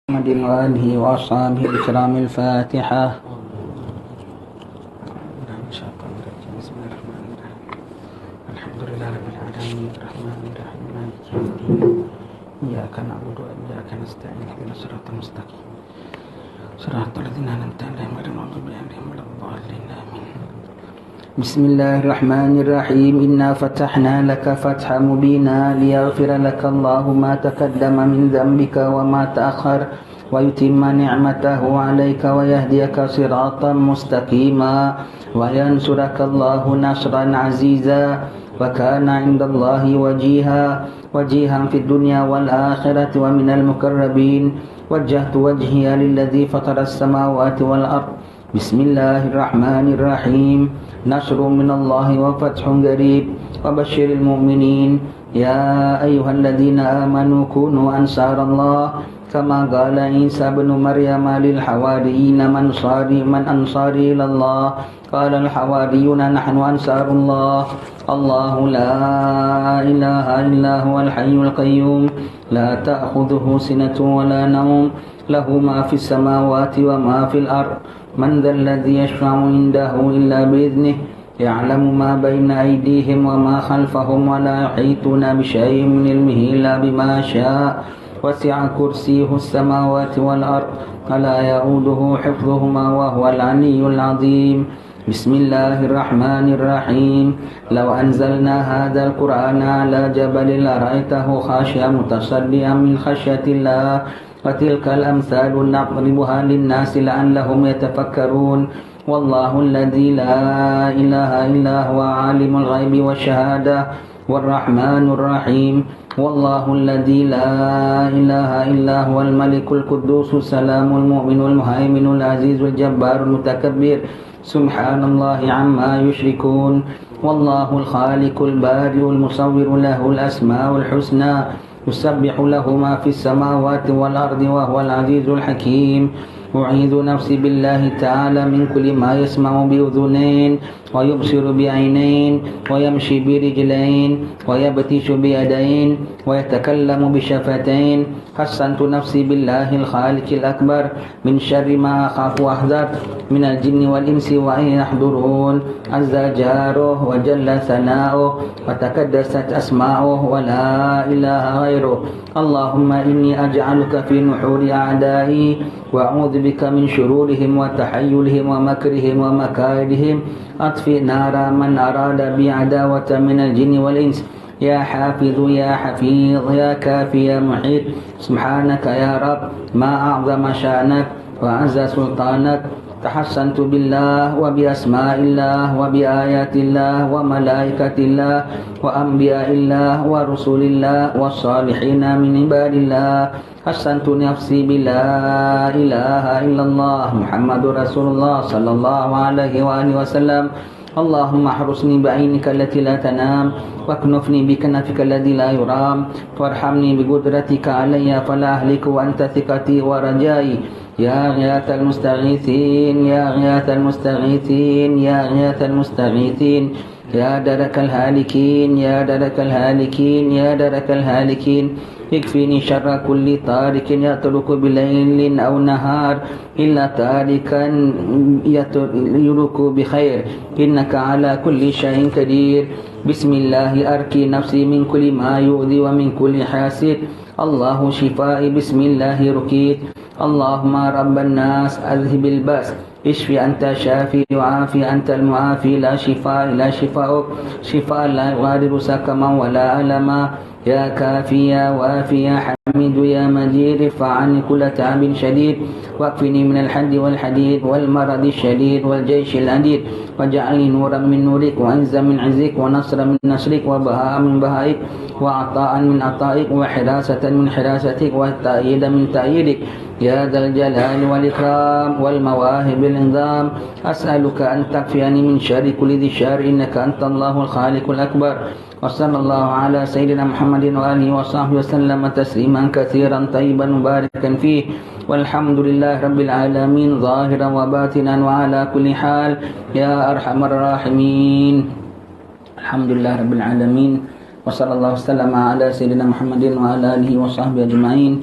محمد وآله وأصحابه الكرام الفاتحة. بسم الله الرحمن الرحيم. الحمد لله رب العالمين الرحمن الرحيم مالك يوم الدين إياك نعبد وإياك نستعين اهدنا الصراط المستقيم صراط الذين أنعمت عليهم غير المغضوب عليهم ولا الضالين آمين. بسم الله الرحمن الرحيم. إنا فتحنا لك فتحا مبينا ليغفر لك الله ما تقدم من ذنبك وما تأخر ويتم نعمته عليك ويهديك صراطا مستقيما وينصرك الله نصرا عزيزا وكان عند الله وجيها في الدنيا والآخرة ومن المقربين. وجهت وجهي للذي فطر السماوات والأرض. بسم الله الرحمن الرحيم. نصر من الله وفتح قريب وبشر المؤمنين. يا أيها الذين آمنوا كونوا أنصار الله كما قال عيسى بن مريم للحواريين من أنصاري إلى الله قال الحواريون نحن أنصار الله. الله لا إله إلا هو الحي القيوم لا تأخذه سنة ولا نوم له ما في السماوات وما في الأرض من ذا الذي يشفع عنده إلا بإذنه يعلم ما بين أيديهم وما خلفهم ولا يحيطون بشيء من علمه إلا بما شاء وسع كرسيه السماوات والأرض ولا يؤوده حفظهما وهو العلي العظيم. بسم الله الرحمن الرحيم. لو أنزلنا هذا القرآن على جبل لرأيته خاشعا متصدعا من خشية الله وتلك الأمثال نضربها للناس لعلهم يتفكرون. والله الذي لا إله إلا هو عالم الغيب والشهادة والرحمن الرحيم. والله الذي لا إله إلا هو الملك القدوس السلام المؤمن المهيمن العزيز الجبار المتكبر سبحان الله عما يشركون. والله الخالق البارئ المصور له الأسماء الحسنى يسبح له ما في السماوات والأرض وهو العزيز الحكيم. أعيذ نفسي بالله تعالى من كل ما يسمع بأذنين ويبصر بعينين ويمشي برجلين ويبتش بيدين ويتكلم بشفتين. حسنت نفسي بالله الخالق الأكبر من شر ما أخاف وأحذر من الجن والإنس وأن يحضرون. عز جاره وجل ثناؤه وتقدست أسماؤه ولا إله غيره. اللهم إني أجعلك في نحور أعدائي وأعوذ بك من شرورهم وتحيلهم ومكرهم ومكائدهم. أطفئ نار من أراد بي عداوة من الجن والإنس. يا حافظ يا حفيظ يا كافي يا محيط سبحانك يا رب ما أعظم شأنك وأعز سلطانك. تحسنت بالله وبأسماء الله وبآيات الله وملائكة الله وأنبياء الله ورسول الله والصالحين من عباد الله. حسنت نفسي بلا إله إلا الله محمد رسول الله صلى الله عليه وآله وسلم. اللهم احرسني بعينك التي لا تنام واكنفني بكنفك الذي لا يرام وارحمني بقدرتك علي فلا أهلك وأنت ثقتي ورجائي. يا غياث المستغيثين يا غياث المستغيثين يا غياث المستغيثين يا درك الهالكين يا درك الهالكين يا درك الهالكين. يكفيني شر كل تارك يترك بليل أو نهار إلا تاركا يترك بخير إنك على كل شيء قدير. بسم الله أركي نفسي من كل ما يؤذي ومن كل حاسد. الله شفائي بسم الله ركيت. اللهم رب الناس أذهب البأس اشفي أنت شافي وعافي أنت المعافي لا شفاء لا شفاءك شفاء لا يغادر سقما ولا ألما. يا كافي يا وافي يا حميد يا مجيد ارفع عني كل تعب شديد واكفني من الحد والحديد والمرض الشديد والجيش الأديد واجعلني نورا من نورك وعزا من عزك ونصرا من نصرك وبهاء من بهائك وعطاء من عطائك وحراسة من حراستك وتأييدا من تأييدك يا ذا الجلال والإكرام والمواهب العظام. أسألك أن تكفيني من شر كل ذي شر إنك أنت الله الخالق الأكبر. وصلى الله على سيدنا محمد وآله وصحبه وسلم تسليما كثيرا طيبا مباركا فيه والحمد لله رب العالمين ظاهرا وباطنا وعلى كل حال يا أرحم الراحمين. الحمد لله رب العالمين وصلى الله وسلم على سيدنا محمد وعلى آله وصحبه أجمعين.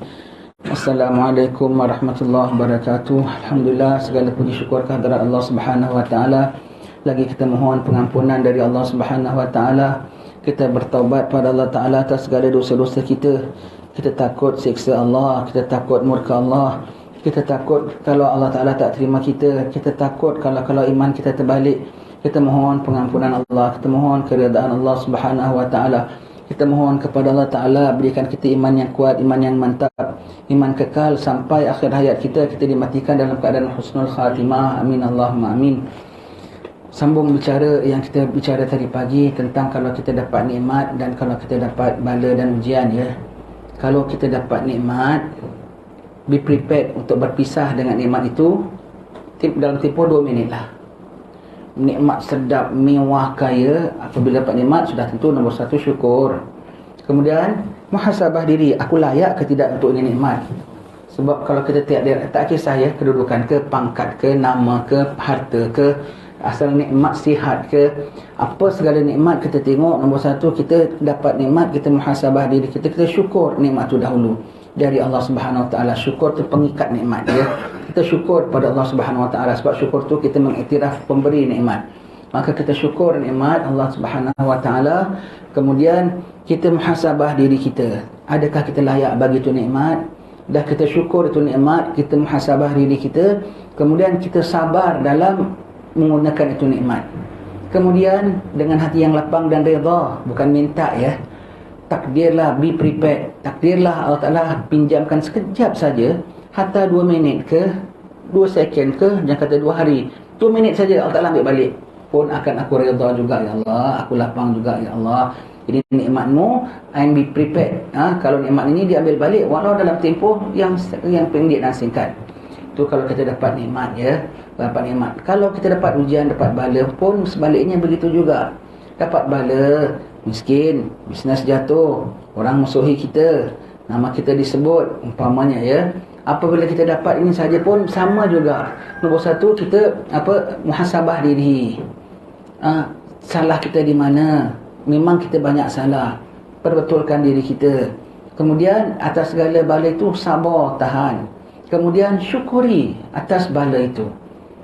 Assalamualaikum warahmatullahi wabarakatuh. Alhamdulillah, segala puji syukur kehadirat Allah Subhanahu wa taala. Lagi kita mohon pengampunan dari Allah Subhanahu wa taala. Kita bertaubat pada Allah taala atas segala dosa-dosa kita. Kita takut siksa Allah, kita takut murka Allah. Kita takut kalau Allah taala tak terima kita. Kita takut kalau iman kita terbalik. Kita mohon pengampunan Allah, kita mohon keridaan Allah Subhanahu wa taala. Kita mohon kepada Allah Ta'ala berikan kita iman yang kuat, iman yang mantap, iman kekal sampai akhir hayat kita dimatikan dalam keadaan husnul khatimah. Amin Allahumma amin. Sambung bicara yang kita bicara tadi pagi tentang kalau kita dapat nikmat dan kalau kita dapat bala dan ujian, ya. Kalau kita dapat nikmat, be prepared untuk berpisah dengan nikmat itu dalam tempoh 2 minit lah. Nikmat sedap, mewah, kaya. Apabila dapat nikmat, sudah tentu nombor 1 syukur. Kemudian muhasabah diri, aku layak ke tidak untuk ini nikmat. Sebab kalau kita tak kisah, ya, kedudukan ke, pangkat ke, nama ke, harta ke, asal nikmat sihat ke, apa segala nikmat kita tengok, nombor 1 kita dapat nikmat, kita muhasabah diri kita syukur nikmat tu dahulu dari Allah Subhanahu wa taala. Syukur tu pengikat nikmat, ya. Kita syukur pada Allah Subhanahu wa taala sebab syukur tu kita mengiktiraf pemberi nikmat. Maka kita syukur nikmat Allah Subhanahu wa taala. Kemudian kita muhasabah diri kita. Adakah kita layak bagi itu nikmat? Dah kita syukur itu nikmat, kita muhasabah diri kita. Kemudian kita sabar dalam menggunakan itu nikmat. Kemudian dengan hati yang lapang dan redha, bukan minta, ya. Takdirlah, be prepared. Takdirlah Allah Ta'ala pinjamkan sekejap saja, hatta 2 minit ke, 2 second ke, jangan kata 2 hari, 2 minit saja Allah Ta'ala ambil balik, pun akan aku redha juga, ya Allah. Aku lapang juga, ya Allah. Jadi nikmatmu, I'm be prepared. Kalau nikmat ini diambil balik walau dalam tempoh yang pendek dan singkat. Itu kalau kita dapat nikmat, ya. Dapat nikmat. Kalau kita dapat ujian, dapat bala pun sebaliknya begitu juga. Dapat bala, miskin, bisnes jatuh, orang musuhi kita, nama kita disebut, umpamanya, ya. Apabila kita dapat ini saja pun sama juga. Nombor 1 kita muhasabah diri. Salah kita di mana? Memang kita banyak salah. Perbetulkan diri kita. Kemudian atas segala bala itu sabar, tahan. Kemudian syukuri atas bala itu.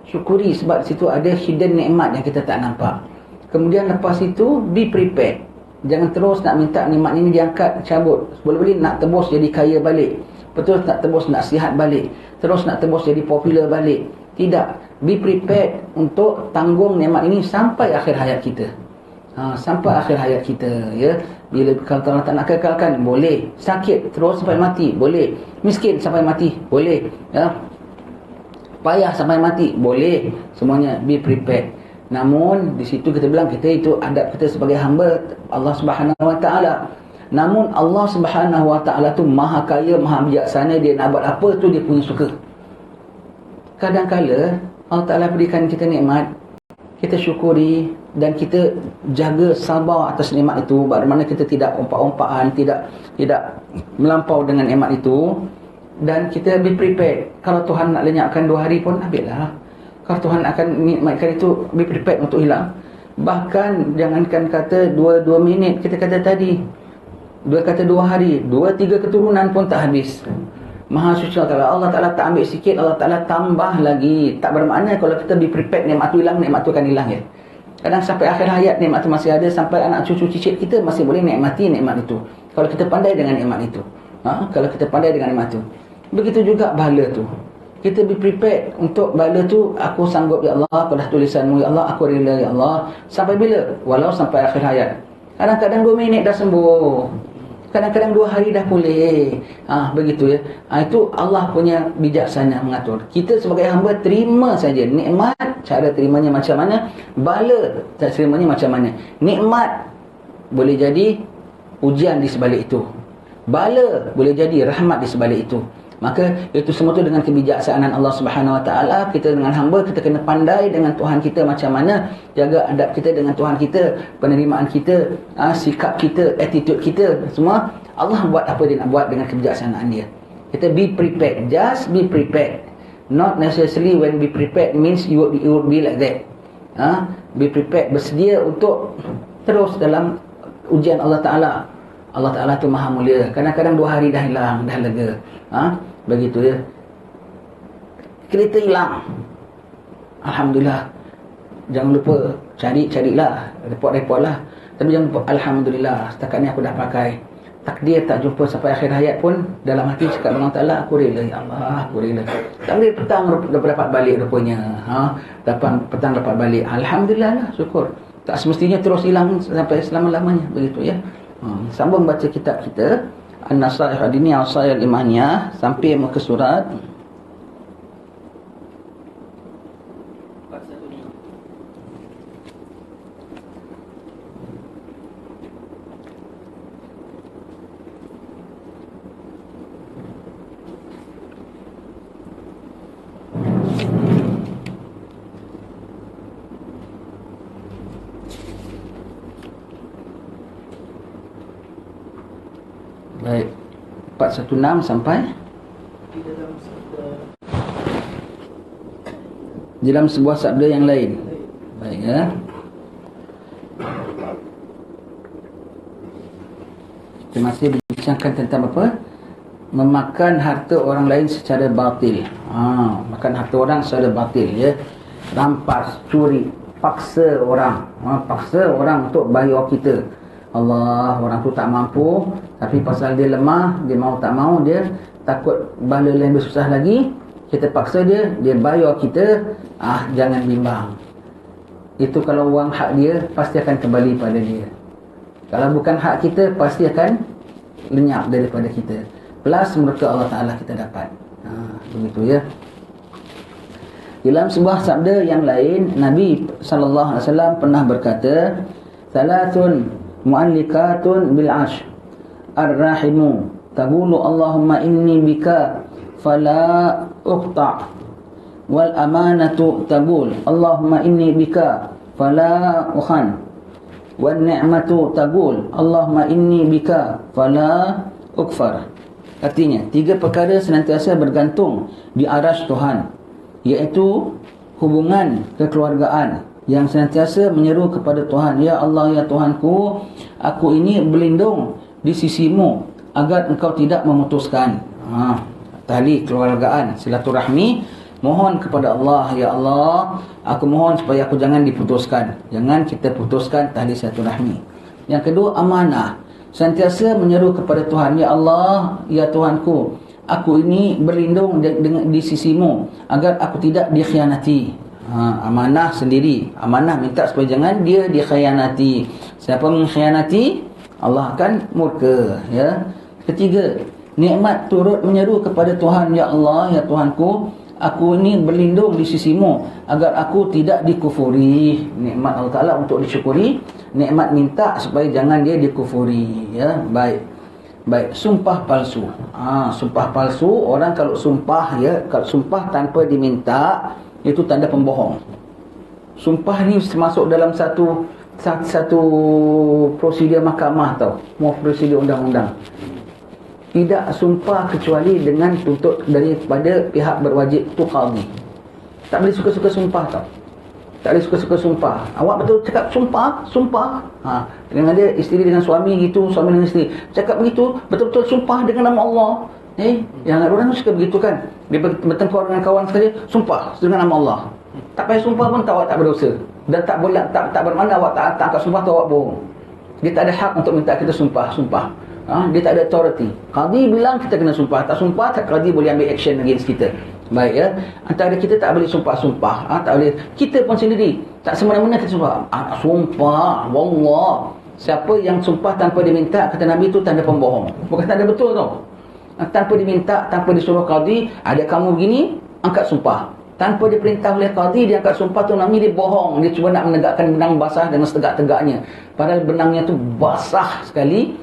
Syukuri sebab situ ada hidden nikmat yang kita tak nampak. Kemudian lepas itu be prepared. Jangan terus nak minta nikmat ini diangkat, cabut. Boleh-boleh nak tebus jadi kaya balik. Betul, nak tebus nak sihat balik. Terus nak tebus jadi popular balik. Tidak. Be prepared untuk tanggung nikmat ini sampai akhir hayat kita. Sampai akhir hayat kita, ya. Bila kalau Allah tak nak kekalkan, boleh. Sakit terus sampai mati, boleh. Miskin sampai mati, boleh, ya. Payah sampai mati, boleh. Semuanya be prepared. Namun di situ kita bilang kita itu adab kita sebagai hamba Allah Subhanahu wa taala. Namun Allah Subhanahu wa taala tu maha kaya, maha bijaksana, dia nak buat apa tu dia punya suka. Kadang-kala Allah Taala berikan kita nikmat, kita syukuri dan kita jaga sabar atas nikmat itu. Bagaimana kita tidak ompak-ompakan, tidak melampau dengan nikmat itu, dan kita be prepared. Kalau Tuhan nak lenyapkan 2 hari pun ambillah. Kalau Tuhan akan nikmatkan itu, be prepared untuk hilang. Bahkan jangankan kata 2 minit, kita kata tadi 2 hari, 2-3 keturunan pun tak habis. Maha suci Allah Ta'ala tak ambil sikit, Allah Ta'ala tambah lagi. Tak bermakna kalau kita be prepared nikmat tu hilang, nikmat tu akan hilang, ya. Kadang sampai akhir hayat nikmat tu masih ada, sampai anak cucu cicit kita masih boleh nikmati nikmat itu. Kalau kita pandai dengan nikmat itu. Kalau kita pandai dengan nikmat itu. Begitu juga bala tu. Kita be prepared untuk bala tu. Aku sanggup, ya Allah, pada tulisanmu, ya Allah, aku rela, ya Allah. Sampai bila? Walau sampai akhir hayat. Kadang-kadang 2 minit dah sembuh, kadang-kadang 2 hari dah pulih. Begitu, ya. Itu Allah punya bijaksana mengatur. Kita sebagai hamba terima saja nikmat. Cara terimanya macam mana, bala tak terimanya macam mana. Nikmat boleh jadi ujian di sebalik itu, bala boleh jadi rahmat di sebalik itu. Maka itu semua tu dengan kebijaksanaan Allah Subhanahu Wa Taala. Kita dengan hamba, kita kena pandai dengan Tuhan kita macam mana, jaga adab kita dengan Tuhan kita, penerimaan kita, sikap kita, attitude kita, semua Allah buat apa dia nak buat dengan kebijaksanaan dia. Kita be prepared, just be prepared. Not necessarily when be prepared means you would be like that. Be prepared, bersedia untuk terus dalam ujian Allah Taala. Allah Ta'ala tu maha mulia. Kadang-kadang 2 hari dah hilang, dah lega. Begitu ya. Kereta hilang, alhamdulillah. Jangan lupa carilah, report lah. Tapi jangan lupa, alhamdulillah, setakat ni aku dah pakai. Takdir tak jumpa sampai akhir hayat pun, dalam hati cakap dengan Allah Ta'ala, aku rela ya Allah, aku rela. Takdir petang dapat balik rupanya. Petang dapat balik, alhamdulillah lah, syukur. Tak semestinya terus hilang sampai selama-lamanya, begitu ya. Sambung baca kitab kita An-Nasaih Ad-Diniyah Wasayar Imaniyah sampai muka surat baik 416 sampai di dalam sebuah sabda yang lain. Baik ya. Kita masih bincangkan tentang apa? Memakan harta orang lain secara batil. Makan harta orang secara batil ya. Rampas, curi, paksa orang. Paksa orang untuk bayar kita. Allah, orang tu tak mampu, tapi pasal dia lemah, dia mau tak mau, dia takut bala lain bersusah lagi, kita paksa dia bayar kita. Jangan bimbang. Itu kalau wang hak dia, pasti akan kembali pada dia. Kalau bukan hak kita, pasti akan lenyap daripada kita. Plus murka Allah Ta'ala kita dapat. Begitu ya. Dalam sebuah sabda yang lain, Nabi SAW pernah berkata, Salatun mu'allikatun bil'ash ar-rahimu taqulu Allahumma inni bika fala uqta' wal amanatu taqul Allahumma inni bika fala ukhan wan ni'matu taqul Allahumma inni bika fala ukfar. Artinya 3 perkara senantiasa bergantung di arasy Tuhan, iaitu hubungan kekeluargaan yang senantiasa menyeru kepada Tuhan, ya Allah ya Tuhanku, aku ini berlindung di sisimu agar engkau tidak memutuskan. Tali kekeluargaan, silaturahmi, mohon kepada Allah, ya Allah, aku mohon supaya aku jangan diputuskan. Jangan kita putuskan tali silaturahmi. Yang kedua, amanah, senantiasa menyeru kepada Tuhan, ya Allah ya Tuhanku, aku ini berlindung di sisimu agar aku tidak dikhianati. Amanah sendiri, amanah minta supaya jangan dia dikhianati. Siapa mengkhianati, Allah akan murka ya. Ketiga, nikmat turut menyeru kepada Tuhan, ya Allah ya Tuhanku, aku ini berlindung di sisimu agar aku tidak dikufuri. Nikmat Allah Ta'ala untuk disyukuri, nikmat minta supaya jangan dia dikufuri ya. Baik, sumpah palsu. Sumpah palsu, orang kalau sumpah ya, kalau sumpah tanpa diminta, itu tanda pembohong. Sumpah ni termasuk dalam satu prosedur mahkamah tau, mau prosedur undang-undang. Tidak sumpah kecuali dengan tuntut daripada pihak berwajib, tu qadhi. Tak boleh suka-suka sumpah tau. Tak boleh suka-suka sumpah. Awak betul cakap sumpah. Dengan dia isteri dengan suami gitu, suami dengan isteri cakap begitu, betul-betul sumpah dengan nama Allah. Yang orang suka begitu kan. Dia bertengkar dengan kawan sekali, sumpah dengan nama Allah. Tak payah sumpah pun awak tak berdosa. Dan tak boleh, tak bermakna awak tak angkat sumpah tu awak bohong. Dia tak ada hak untuk minta kita sumpah. Dia tak ada authority. Qadhi bilang kita kena sumpah. Tak sumpah, tak qadhi boleh ambil action against kita. Baik ya. Antara kita tak boleh sumpah. Tak boleh. Kita pun sendiri tak semena-mena kita sumpah. Sumpah wallah. Siapa yang sumpah tanpa diminta, kata Nabi, itu tanda pembohong. Bukan tanda betul tau. Tanpa diminta, tanpa disuruh qadhi, ada kamu begini, angkat sumpah. Tanpa diperintah oleh qadhi, dia angkat sumpah tu, namanya dia bohong. Dia cuba nak menegakkan benang basah dengan setegak-tegaknya. Padahal benangnya tu basah sekali.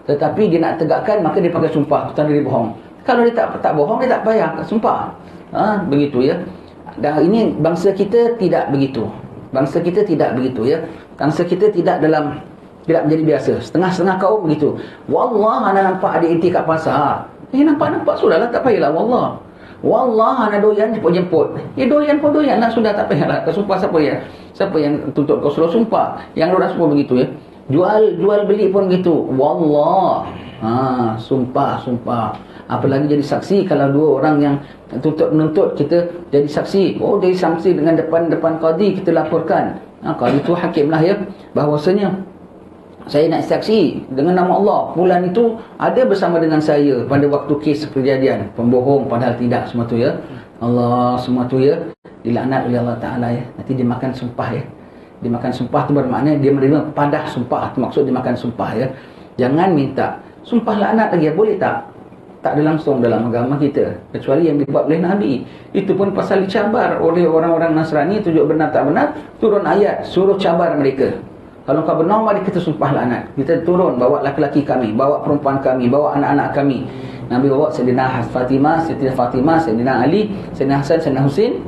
Tetapi dia nak tegakkan, maka dia pakai sumpah. Tanda dia bohong. Kalau dia tak bohong, dia tak payah angkat sumpah. Begitu ya. Dan ini bangsa kita tidak begitu. Bangsa kita tidak begitu ya. Bangsa kita tidak menjadi biasa. Setengah-setengah kaum begitu. Wallah, ana nampak adik inti kat pasar. Nampak sudahlah, tak payahlah wallah. Wallah, ana doyan jemput-jemput. Doyan pun doyan lah, sudah tak payahlah. Kau sumpah siapa yang tuntut kau suruh sumpah? Yang orang semua begitu ya. Jual beli pun gitu. Wallah. Sumpah. Apalagi jadi saksi kalau dua orang yang menuntut kita jadi saksi. Jadi saksi dengan depan qadi kita laporkan. Qadi itu hakimlah ya, bahwasanya saya nak saksi dengan nama Allah, fulan itu ada bersama dengan saya pada waktu kes kejadian. Pembohong padahal tidak, semua tu ya. Allah, semua tu ya dilaknat oleh Allah Ta'ala ya. Nanti dia makan sumpah ya. Dia makan sumpah tu bermakna dia menerima padah sumpah. Itu maksud dia makan sumpah ya. Jangan minta sumpah laknat lagi, boleh tak? Tak ada langsung dalam agama kita, kecuali yang dibuat oleh Nabi. Itu pun pasal dicabar oleh orang-orang Nasrani, tujuh benar tak benar, turun ayat suruh cabar mereka. Kalau kau benar, mari kita sumpah laknat. Kita turun, bawa laki-laki kami, bawa perempuan kami, bawa anak-anak kami. Nabi bawa Sayyidina Fatimah, Sayyidina Ali, Sayyidina Hasan, Sayyidina Husin,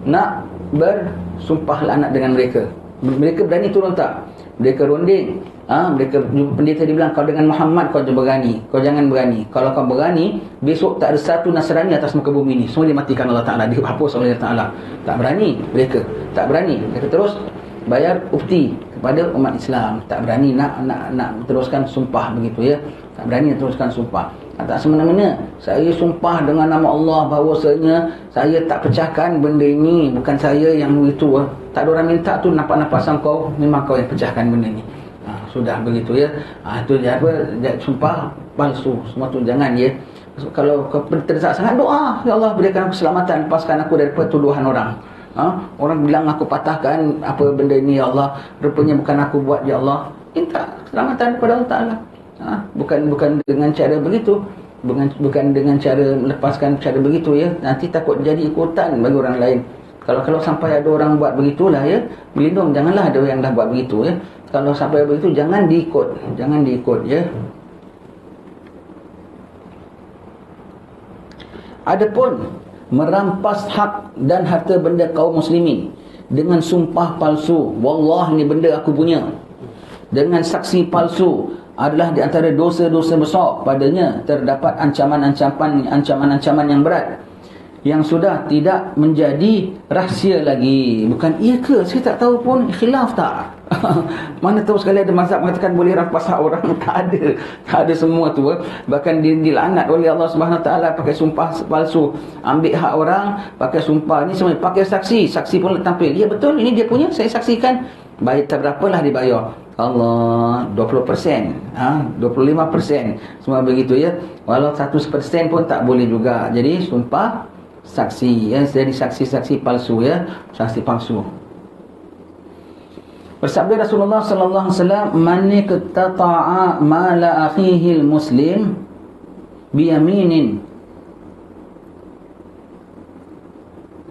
nak bersumpah laknat dengan mereka. Mereka berani turun tak? Mereka runding. Mereka pendeta dia bilang, kau dengan Muhammad kau berani, kau jangan berani. Kalau kau berani, besok tak ada satu Nasrani atas muka bumi ni, semua dimatikan Allah Ta'ala, dihapus oleh Allah Ta'ala. Tak berani mereka, tak berani. Mereka terus bayar upeti kepada umat Islam. Tak berani nak teruskan sumpah begitu ya. Tak berani teruskan sumpah. Tak semena-mena saya sumpah dengan nama Allah bahawasanya saya tak pecahkan benda ini, bukan saya yang begitu. Tak ada orang minta tu, nampak-nampak kau, memang kau yang pecahkan benda ni. Sudah begitu ya. Itu dia sumpah palsu. Semua tu jangan ya. Kalau kau terdesak sangat, doa, ya Allah berikan aku keselamatan, lepaskan aku daripada tuduhan orang. Orang bilang aku patahkan apa benda ini, ya Allah, rupanya bukan aku buat, ya Allah. Minta keselamatan kepada Allah Ta'ala. Bukan dengan cara begitu, bukan dengan cara lepaskan cara begitu ya. Nanti takut jadi ikutan bagi orang lain. Kalau sampai ada orang buat begitulah ya, berlindung, janganlah ada yang dah buat begitu ya. Kalau sampai begitu, jangan diikut ya. Adapun merampas hak dan harta benda kaum muslimin dengan sumpah palsu, wallah ni benda aku punya, dengan saksi palsu, adalah di antara dosa-dosa besar. Padanya terdapat ancaman-ancaman yang berat, yang sudah tidak menjadi rahsia lagi. Bukan iya ke? Saya tak tahu pun, khilaf tak? Mana tahu sekali ada mazhab mengatakan boleh rampas hak orang. Tak ada semua tu. Bahkan dilaknat oleh Allah Subhanahu Wa Taala pakai sumpah palsu. Ambil hak orang, pakai sumpah ni semua, pakai saksi pun tampil. Ya betul, ini dia punya, saya saksikan. Bayar berapalah dibayar? Allah, 20%, 25%, semua begitu ya. Walau 100% pun tak boleh juga. Jadi sumpah saksi ya, jadi saksi palsu ya, saksi palsu. Bersabda Rasulullah sallallahu alaihi wasallam, man iqtata'a mala akhihi al-muslim bi yaminin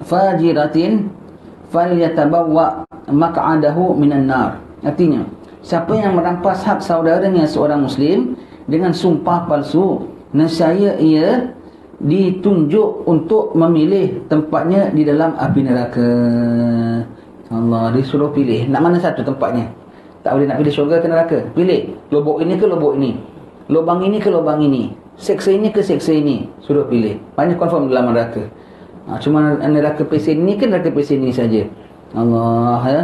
fajiratin falyatabawwa maq'adahu minan nar. Artinya, siapa yang merampas hak saudaranya seorang muslim dengan sumpah palsu, nescaya ia ditunjuk untuk memilih tempatnya di dalam api neraka. Allah, disuruh pilih nak mana satu tempatnya. Tak boleh nak pilih syurga ke neraka. Pilih lubuk ini ke lubuk ini, lubang ini ke lubang ini, seksa ini ke seksa ini. Suruh pilih. Banyak confirm dalam neraka. Cuma neraka pesen ini ke neraka pesen ini saja. Allah ya.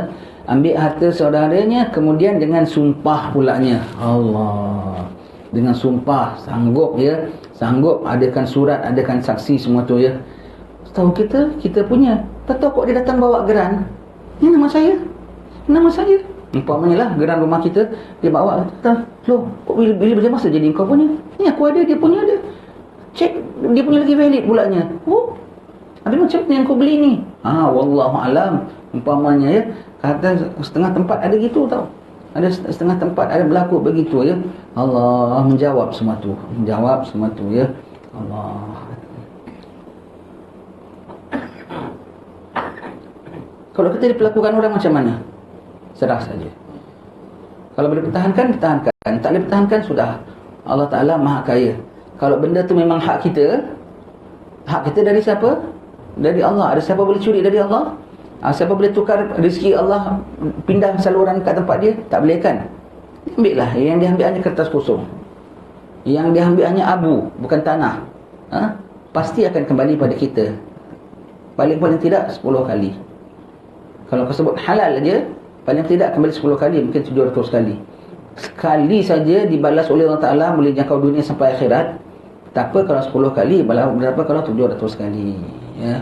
Ambil harta saudaranya, kemudian dengan sumpah pulaknya. Allah, dengan sumpah, sanggup ya, sanggup adakan surat, adakan saksi, semua tu ya. Tahu kita punya. Tahu kok dia datang bawa geran, ni nama saya. Umpamanya lah geran rumah kita, dia bawa, kata, loh, kok bila berjamaah masa jadi kau punya? Ni aku ada, dia punya ada. Cek, dia punya lagi valid pulaknya. Oh, ada macam ni yang kau beli ni. Wallahualam. Umpamanya ya, kata setengah tempat ada gitu tau. Ada setengah tempat ada berlaku begitu ya. Allah menjawab semua tu. Ya. Allah. Kalau kita diperlakukan orang macam mana? Serah saja. Kalau boleh pertahankan, pertahankan. Tak boleh pertahankan, sudah. Allah Ta'ala Maha Kaya. Kalau benda tu memang hak kita dari siapa? Dari Allah. Ada siapa boleh curi dari Allah? Siapa boleh tukar rezeki Allah, pindah saluran kat tempat dia? Tak boleh kan? Ambil lah. Yang dia ambil hanya kertas kosong, yang dia ambil hanya abu, bukan tanah. Pasti akan kembali pada kita. Paling tidak 10 kali. Kalau kau sebut halal aja, paling tidak kembali 10 kali, mungkin 700 kali. sekali saja dibalas oleh Allah Ta'ala boleh jangkau dunia sampai akhirat. Tak apa kalau 10 kali, berapa kalau 700 kali, ya.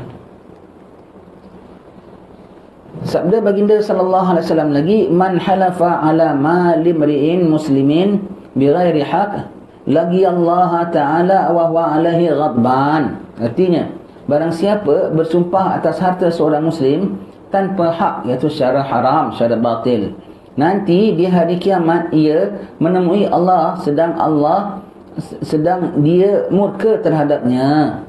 Sabda baginda sallallahu alaihi wasallam lagi, man halafa ala mali mri'in muslimin bighairi haq lagi Allah Ta'ala wa huwa alaihi ghadban. Artinya, barang siapa bersumpah atas harta seorang muslim tanpa hak, iaitu secara haram, secara batil, nanti di hari kiamat ia menemui Allah sedang dia murka terhadapnya.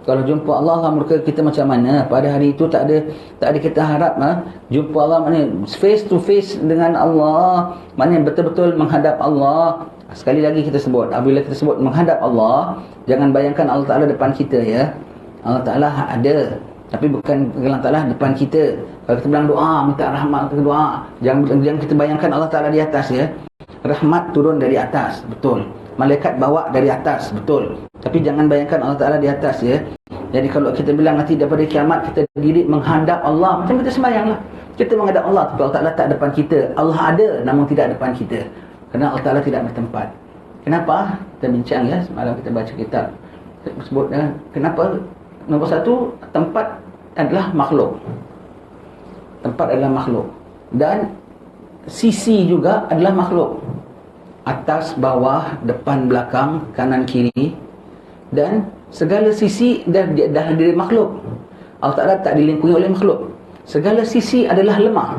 Kalau jumpa Allah murka kita macam mana? Pada hari itu tak ada kita harap jumpa Allah, maknanya face to face dengan Allah, maknanya betul-betul menghadap Allah. Sekali lagi kita sebut, apabila kita sebut menghadap Allah, jangan bayangkan Allah Ta'ala depan kita, ya. Allah Ta'ala ada, tapi bukan Allah Ta'ala depan kita. Kalau kita bilang doa, minta rahmat, kita doa, jangan kita bayangkan Allah Ta'ala di atas, ya. Rahmat turun dari atas, betul. Malaikat bawa dari atas, betul. Tapi jangan bayangkan Allah Ta'ala di atas, ya. Jadi kalau kita bilang nanti daripada kiamat kita diri menghadap Allah, macam kita sembahyang lah. Kita menghadap Allah, tapi Allah Ta'ala tak depan kita. Allah ada, namun tidak depan kita. Kerana Allah Ta'ala tidak bertempat. Kenapa? Kita bincang, ya. Semalam kita baca kitab, sebut, kenapa? Nombor satu, tempat adalah makhluk. Tempat adalah makhluk. Dan sisi juga adalah makhluk. Atas, bawah, depan, belakang, kanan, kiri. Dan segala sisi dah dari makhluk. Allah Ta'ala tak dilingkungi oleh makhluk. Segala sisi adalah lemah.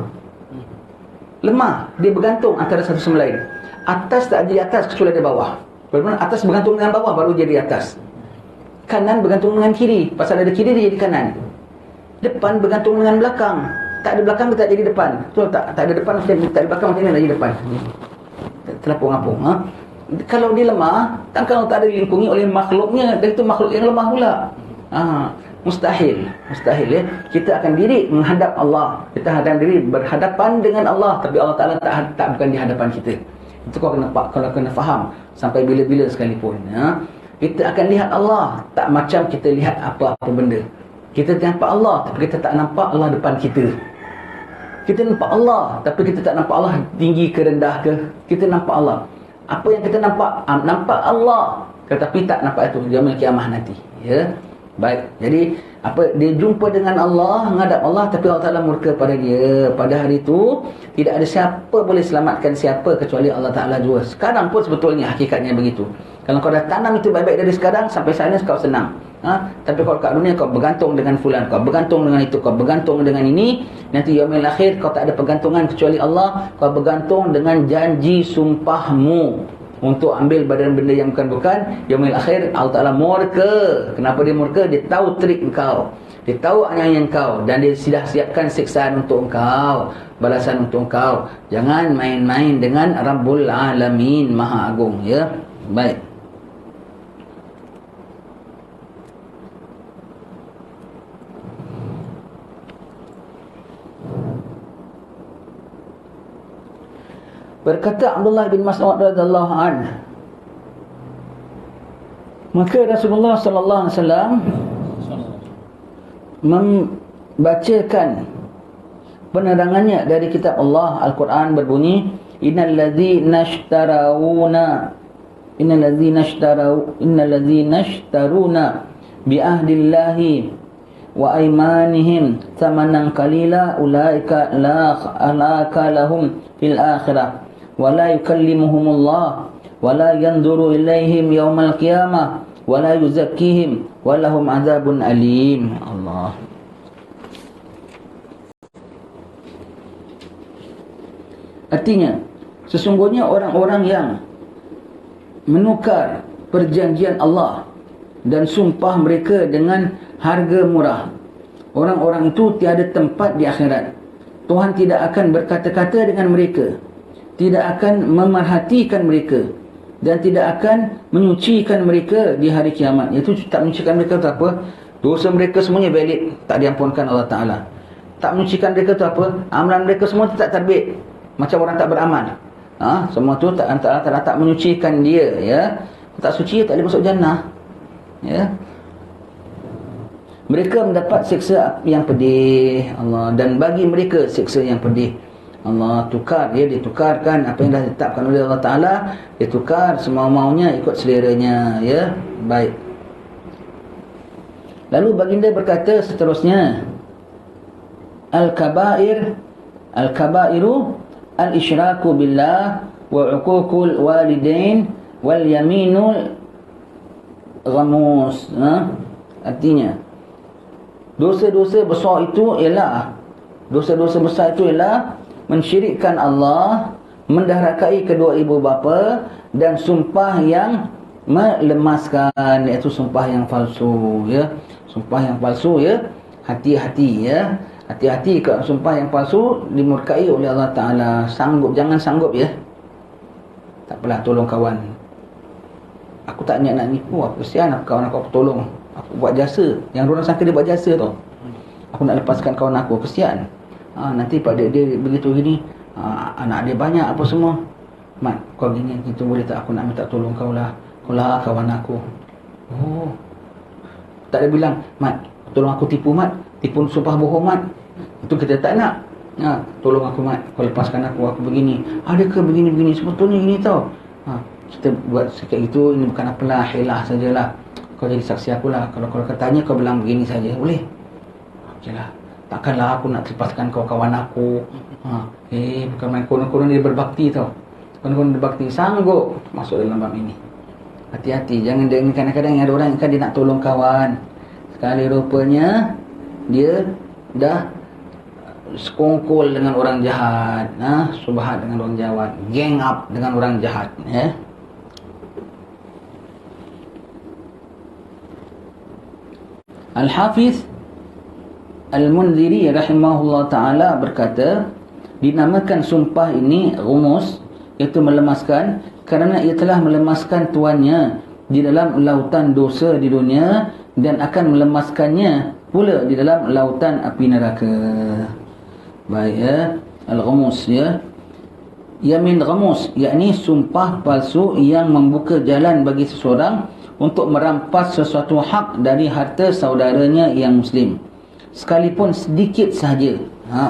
Lemah. Dia bergantung antara satu sama lain. Atas tak jadi atas kecuali ada bawah. Bermakna atas bergantung dengan bawah baru jadi atas. Kanan bergantung dengan kiri. Pasal ada kiri dia jadi kanan. Depan bergantung dengan belakang. Tak ada belakang dia tak jadi depan. Betul tak? Tak ada depan, tak ada belakang, macam mana jadi depan? Terapung-apung. Kalau dia lemah, tak kalau tak ada dilingkungi oleh makhluknya, dan itu makhluk yang lemah pula. Mustahil, ya. Kita akan diri menghadap Allah. Kita akan diri berhadapan dengan Allah, tapi Allah Ta'ala tak bukan di hadapan kita. Itu kau kena faham sampai bila-bila sekalipun, ya. Kita akan lihat Allah tak macam kita lihat apa-apa benda. Kita nampak Allah, tapi kita tak nampak Allah depan kita. Kita nampak Allah, tapi kita tak nampak Allah tinggi ke rendah ke. Kita nampak Allah. Apa yang kita nampak? Nampak Allah, tetapi tak nampak itu yaumul kiamah nanti, ya. Baik. Jadi dia jumpa dengan Allah, menghadap Allah, tapi Allah Ta'ala murka pada dia. Pada hari itu tidak ada siapa boleh selamatkan siapa kecuali Allah Ta'ala jua. Sekarang pun sebetulnya hakikatnya begitu. Kalau kau dah tanam itu baik-baik dari sekarang, sampai sana kau senang. Tapi kalau kat dunia kau bergantung dengan fulan, kau bergantung dengan itu, kau bergantung dengan ini, nanti yaumil akhir kau tak ada pergantungan kecuali Allah. Kau bergantung dengan janji sumpahmu untuk ambil badan benda yang bukan-bukan. Yaumil akhir Allah Ta'ala murka. Kenapa dia murka? Dia tahu trik engkau, dia tahu aniaya engkau, dan dia sudah siapkan siksaan untuk engkau, balasan untuk engkau. Jangan main-main dengan Rabbul Alamin, Maha Agung, ya. Baik. Berkata Abdullah bin Mas'ud radhiyallahu anhu, maka Rasulullah sallallahu alaihi wasallam membacakan penerangannya dari kitab Allah Al-Quran berbunyi, innal ladzina ishtaruna bi ahdillahi wa aymanihim thamanan qalila ulaika la khalaqa lahum fil akhirah wa la yukallimuhumullah wa la yanzuru ilaihim yaumal qiyamah wa la yuzakkihim wa lahum adzabun alim. Allah. Artinya, sesungguhnya orang-orang yang menukar perjanjian Allah dan sumpah mereka dengan harga murah, orang-orang itu tiada tempat di akhirat. Tuhan tidak akan berkata-kata dengan mereka, tidak akan memerhatikan mereka, dan tidak akan menyucikan mereka di hari kiamat. Iaitu tak menyucikan mereka itu apa? Dosa mereka semuanya valid, tak diampunkan Allah Ta'ala. Tak menyucikan mereka itu apa? Amalan mereka semua tak terbit, macam orang tak beramal. Semua tu tak menyucikan dia, ya. Tak suci, tak boleh masuk jannah, ya. Mereka mendapat siksa yang pedih, Allah, dan bagi mereka siksa yang pedih. Allah tukar, ya, ditukarkan apa yang dah ditetapkan oleh Allah Ta'ala, dia tukar semau-maunya ikut seleranya, ya. Baik. Lalu baginda berkata seterusnya, Al-kabairu al-isyraku billah wa uququl walidain wal yaminul ghamus. Artinya, dosa-dosa besar itu ialah mensyirikkan Allah, menderhakai kedua ibu bapa, dan sumpah yang melemaskan, iaitu sumpah yang palsu, ya. Sumpah yang palsu, ya. Hati-hati, ya. Hati-hati kalau sumpah yang palsu dimurkai oleh Allah Ta'ala. Jangan sanggup, ya. Tak apalah, tolong kawan. Aku tak niat nak nipu, aku kesian kawan aku tolong. Aku buat jasa. Yang orang sangka dia buat jasa tau. Aku nak lepaskan kawan aku, kesian. Nanti pada dia begitu gini, anak dia banyak apa semua. Mat, kau gini gitu boleh tak aku nak minta tolong kau lah. Kau lah kawan aku. Oh. Tak ada bilang, Mat, tolong aku tipu, Mat. Tipu sumpah bohong, Mat. Itu kita tak nak. Tolong aku, Mat. Kau lepaskan aku begini. Adakah begini-begini? Sebetulnya gini tau. Kita buat sikit gitu, ini bukan apalah, helah sajalah. Kau jadi saksi akulah. Kalau kau tanya, kau bilang begini saja. Boleh? Okeylah. Takkanlah aku nak lepaskan kau kawan aku. Bukan main konon-konon dia berbakti tau. Konon-konon berbakti. Sanggup masuk dalam bab ini. Hati-hati. Jangan kadang-kadang ada orang yang kan dia nak tolong kawan. Sekali rupanya dia dah sekongkol dengan orang jahat. Subhat dengan orang jahat. Gang up dengan orang jahat. Al-Hafiz Al-Munziri rahimahullah ta'ala berkata, dinamakan sumpah ini ghumus, iaitu melemaskan, kerana ia telah melemaskan tuannya di dalam lautan dosa di dunia dan akan melemaskannya pula di dalam lautan api neraka. Baik, ya. Al-ghumus, ya. Yamin ghamus, yakni sumpah palsu yang membuka jalan bagi seseorang untuk merampas sesuatu hak dari harta saudaranya yang muslim, sekalipun sedikit sahaja,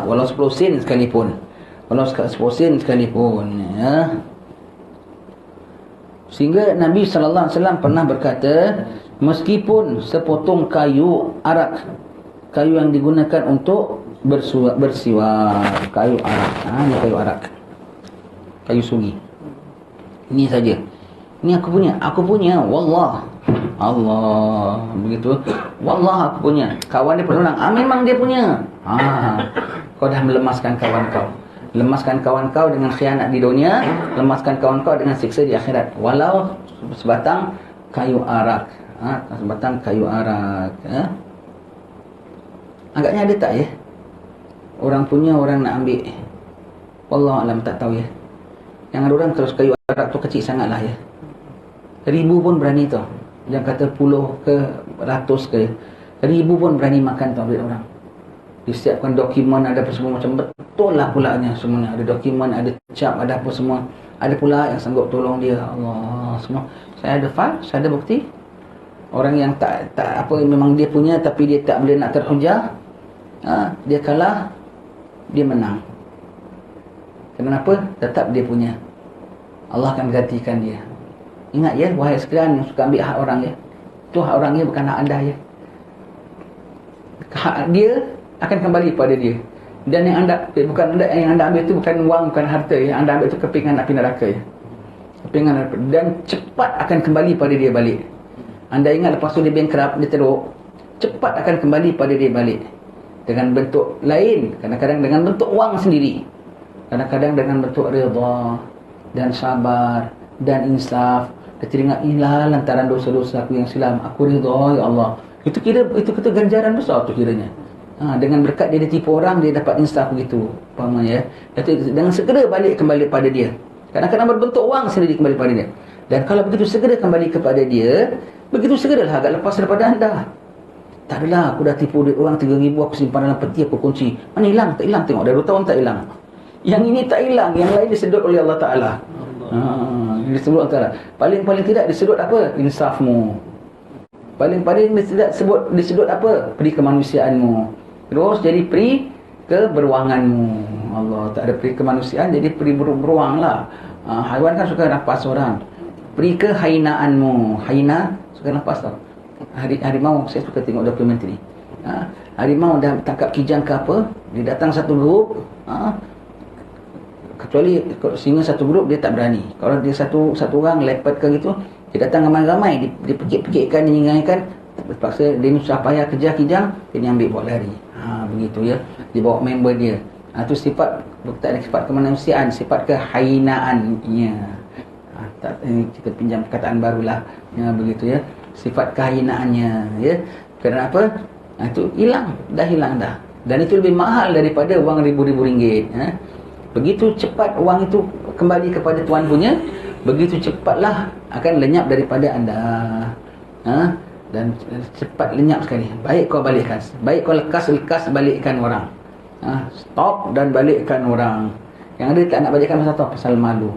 walau 10 sen sekalipun, ya. Sehingga Nabi SAW pernah berkata, meskipun sepotong kayu arak, kayu yang digunakan untuk bersiwak, kayu arak, ini kayu arak, kayu sugi, ini saja. Ini aku punya, wallah, Allah, begitu. Wallah aku punya. Kawan dia penolong, memang dia punya. Kau dah melemaskan kawan kau. Lemaskan kawan kau dengan khianat di dunia, lemaskan kawan kau dengan siksa di akhirat. Walau sebatang kayu arak. Sebatang kayu arak. Agaknya ada tak, ya? Orang punya, orang nak ambil. Wallahualam, tak tahu, ya. Yang ada orang terus kayu arak tu kecil sangatlah, ya. 1000 pun berani tau. Jangan kata puluh ke ratus ke, 1000 pun berani makan tau duit orang. Disiapkan dokumen, ada apa semua, macam betul lah pulanya semuanya. Ada dokumen, ada cap, ada apa semua. Ada pula yang sanggup tolong dia. Allah, semua. Saya ada file, saya ada bukti. Orang yang tak apa, memang dia punya tapi dia tak boleh nak terhujah, dia kalah, dia menang. Kenapa? Tetap dia punya. Allah akan gantikan dia. Ingat, ya, wahai sekalian yang suka ambil hak orang, ya. Itu hak orangnya, bukan hak anda, ya. Hak dia akan kembali pada dia. Dan yang anda ambil itu bukan wang, bukan harta, ya. Anda ambil itu kepingan api neraka, ya. Kepingan neraka. Dan cepat akan kembali pada dia balik. Anda ingat lepas tu dia bankrupt, dia teruk, cepat akan kembali pada dia balik. Dengan bentuk lain. Kadang-kadang dengan bentuk wang sendiri. Kadang-kadang dengan bentuk redha dan sabar dan insaf. Dia teringat, inilah lantaran dosa-dosa aku yang silam, aku ridha, ya Allah. Itu kata ganjaran besar tu kiranya. Dengan berkat dia tipu orang, dia dapat insaf begitu. Faham, ya? Dengan segera balik kembali pada dia. Kadang-kadang berbentuk wang sendiri kembali pada dia. Dan kalau begitu segera kembali kepada dia, begitu segeralah agak lepas daripada anda. Tak adalah, aku dah tipu duit orang 3,000, aku simpan dalam peti, aku kunci. Mana hilang? Tak hilang, tengok dah 2 tahun tak hilang. Yang ini tak hilang, yang lain disedot oleh Allah Ta'ala. Disebut antara paling-paling tidak disedot apa? Insafmu. Paling-paling disedot apa? Peri kemanusiaanmu. Terus jadi peri ke beruanganmu. Allah, tak ada peri kemanusiaan, jadi peri beruang lah. Haiwan kan suka nafas orang. Peri kehainaanmu. Haina suka nafas tau. Harimau, saya suka tengok dokumentari. Harimau dah tangkap kijang ke apa, dia datang satu grup. Kecuali kalau singa satu grup dia tak berani. Kalau dia satu orang leopard ke gitu, dia datang ramai-ramai, dia pekik-pekikkan, dia nyingaikan, terpaksa dia susah payah kejar kijang, dia ambil bawa lari. Begitu ya. Dia bawa member dia. Itu sifat, tak ada sifat kemanusiaan, sifat kehainaannya. Ini kita pinjam perkataan barulah. Ya, begitu ya. Sifat kehainaannya, ya. Kenapa? Itu hilang dah. Dan itu lebih mahal daripada wang ribu-ribu ringgit. Begitu cepat wang itu kembali kepada tuan punya, begitu cepatlah akan lenyap daripada anda. Dan cepat lenyap sekali. Baik kau balikkan, baik kau lekas balikkan orang. Stop dan balikkan orang. Yang ada tak nak balikkan pasal apa? Pasal malu.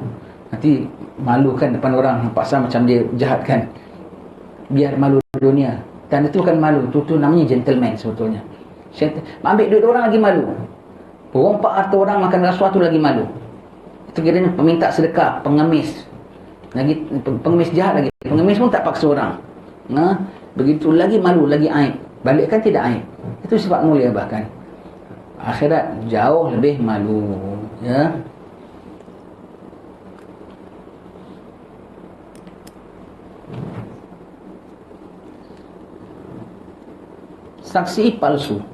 Nanti malu kan depan orang, paksa macam dia jahat kan. Biar malu dunia. Dan itu bukan malu, itu namanya gentleman sebetulnya. Ambil duit orang lagi malu. Rompak harta orang, makan rasuah tu lagi malu. Itu kiranya peminta sedekah, pengemis. Lagi pengemis jahat lagi. Pengemis pun tak paksa orang. Begitu lagi malu, lagi aib. Balikkan tidak aib. Itu sifat mulia bahkan. Akhirat jauh lebih malu, ya. Saksi palsu.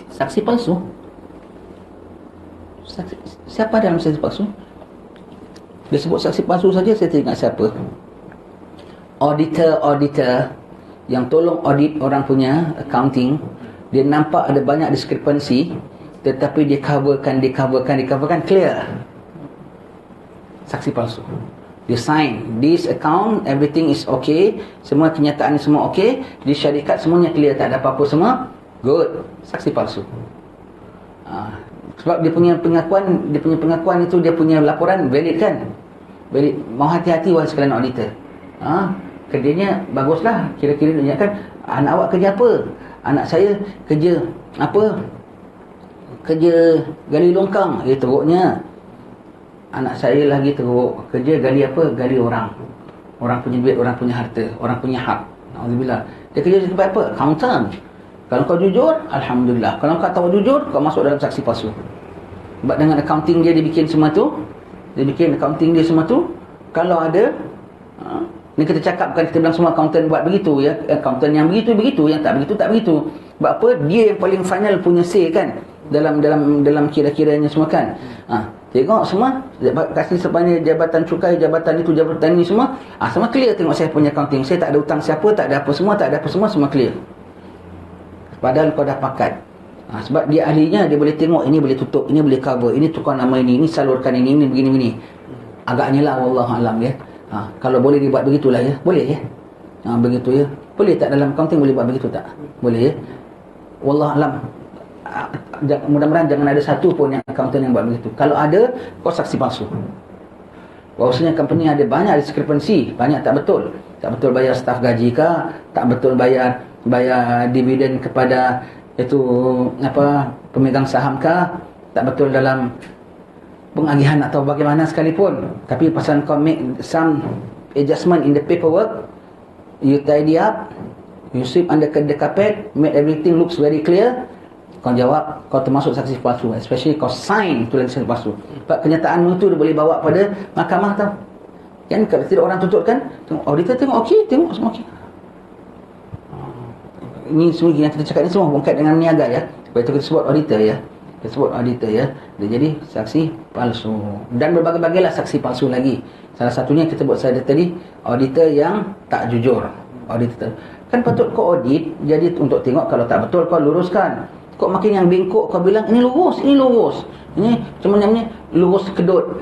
Saksi palsu. Siapa dalam saksi palsu? Dia sebut saksi palsu saja, saya teringat siapa. Auditor yang tolong audit orang punya accounting. Dia nampak ada banyak diskrepansi, tetapi dia coverkan clear. Saksi palsu. Dia sign this account, everything is okay, semua kenyataan semua okay, di syarikat semuanya clear, tak ada apa-apa semua good. Saksi palsu. Sebab dia punya pengakuan itu, dia punya laporan valid kan? Valid. Mau hati-hati wahai sekalian auditor. Kerjanya baguslah, kira-kira dia kan, anak awak kerja apa? Anak saya kerja apa? Kerja gali longkang. Teruknya anak saya lagi teruk. Kerja gali apa? Gali orang. Orang punya duit, orang punya harta, orang punya hak. Alhamdulillah. Dia kerja di tempat apa? Accountant. Kalau kau jujur, alhamdulillah. Kalau kau tahu jujur, kau masuk dalam saksi palsu. Sebab dengan accounting dia bikin semua tu. Dia bikin accounting dia semua tu. Kalau ada, ni kita cakap, bukan kita bilang semua accountant buat begitu ya. Accountant yang begitu, yang tak begitu. Sebab apa? Dia yang paling final punya say kan. Dalam kira-kiranya semua kan. Tengok semua, kasih sepanjang jabatan cukai, jabatan itu, jabatan ini semua. Semua clear, tengok saya punya accounting. Saya tak ada hutang siapa, tak ada apa semua, semua clear. Padahal kau dah pakat. Sebab dia ahlinya, dia boleh tengok, ini boleh tutup, ini boleh cover, ini tukar nama ini salurkan ini begini. Agaknya lah, wallahualam ya. Kalau boleh dibuat begitulah ya. Boleh ya. Begitu ya. Boleh tak dalam accounting boleh buat begitu tak? Boleh ya. Wallahualam. Mudah-mudahan jangan ada satu pun yang accountant yang buat begitu. Kalau ada, kau saksi palsu. Bahawasanya company ada banyak diskrepansi, banyak tak betul. Tak betul bayar staf gaji kah? Tak betul bayar dividen kepada itu pemegang saham kah? Tak betul dalam pengagihan atau bagaimana sekalipun. Tapi pasal kau make some adjustment in the paperwork, you tidy up, you sweep under the carpet, make everything looks very clear, kau jawab, kau termasuk saksi palsu. Especially kau sign tulis saksi palsu. Sebab kenyataanmu itu dia boleh bawa pada mahkamah tau. Kan kalau tidak orang tuntut kan, tengok auditor tengok okey, tengok semua okey. Ini semua yang kita cakap ni semua berkait dengan niaga ya. Sebab itu kita sebut auditor ya. Kita sebut auditor ya. Dia jadi saksi palsu. Dan berbagai-bagailah saksi palsu lagi. Salah satunya kita buat saya tadi, auditor yang tak jujur. Auditor kan patut kau audit, jadi untuk tengok kalau tak betul kau luruskan. Kau makin yang bengkok kau bilang ini lurus. Ini macam namanya lurus kedut.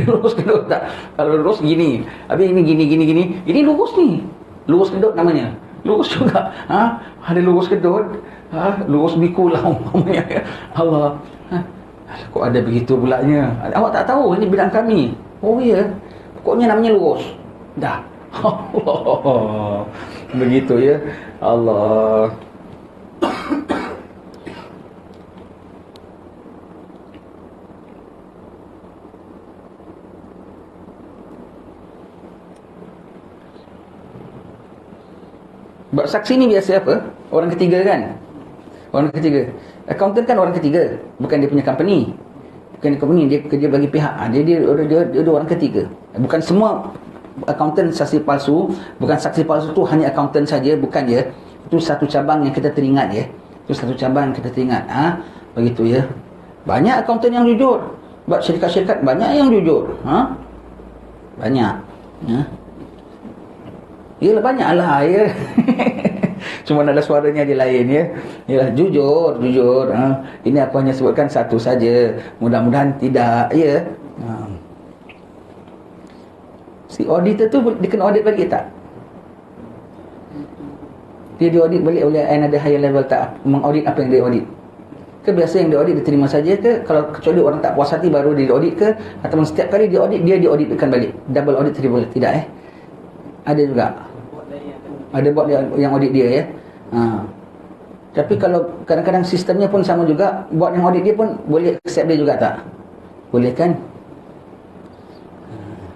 Lurus kedut tak? Kalau lurus gini. Habis ini gini. Ini lurus ni. Lurus kedut namanya. Lurus juga. Ada lurus kedut. Lurus biku lah umpamanya. Allah. Kok ada begitu pulanya? Awak tak tahu ini bidang kami. Oh ya, pokoknya namanya lurus. Dah. Allah. Begitu ya. Allah. Sebab saksi ni biasa apa? Orang ketiga kan? Orang ketiga. Accountant kan orang ketiga, bukan dia punya company. Bukan dia company, dia kerja bagi pihak. Dia orang ketiga. Bukan semua accountant saksi palsu. Bukan saksi palsu tu hanya accountant saja, bukan ya. Itu satu cabang yang kita teringat ya. Itu satu cabang yang kita teringat. Begitu ya. Banyak accountant yang jujur. Sebab syarikat-syarikat banyak yang jujur. Banyak. Yalah banyaklah ya. Cuma nada suaranya dia lain ya. Yalah jujur. Ini aku hanya sebutkan satu saja. Mudah-mudahan tidak ya. Si auditor tu dia kena audit balik tak? Dia diaudit balik oleh another higher level tak? Mengaudit apa yang dia audit? Ke biasa yang dia audit dia terima saja ke? Kalau kecuali orang tak puas hati baru dia audit ke? Ataupun setiap kali dia audit, dia diauditkan balik? Double audit terima tidak Ada juga. Ada bot yang audit dia ya. Tapi kalau kadang-kadang sistemnya pun sama juga, bot yang audit dia pun boleh accept dia juga tak? Boleh kan?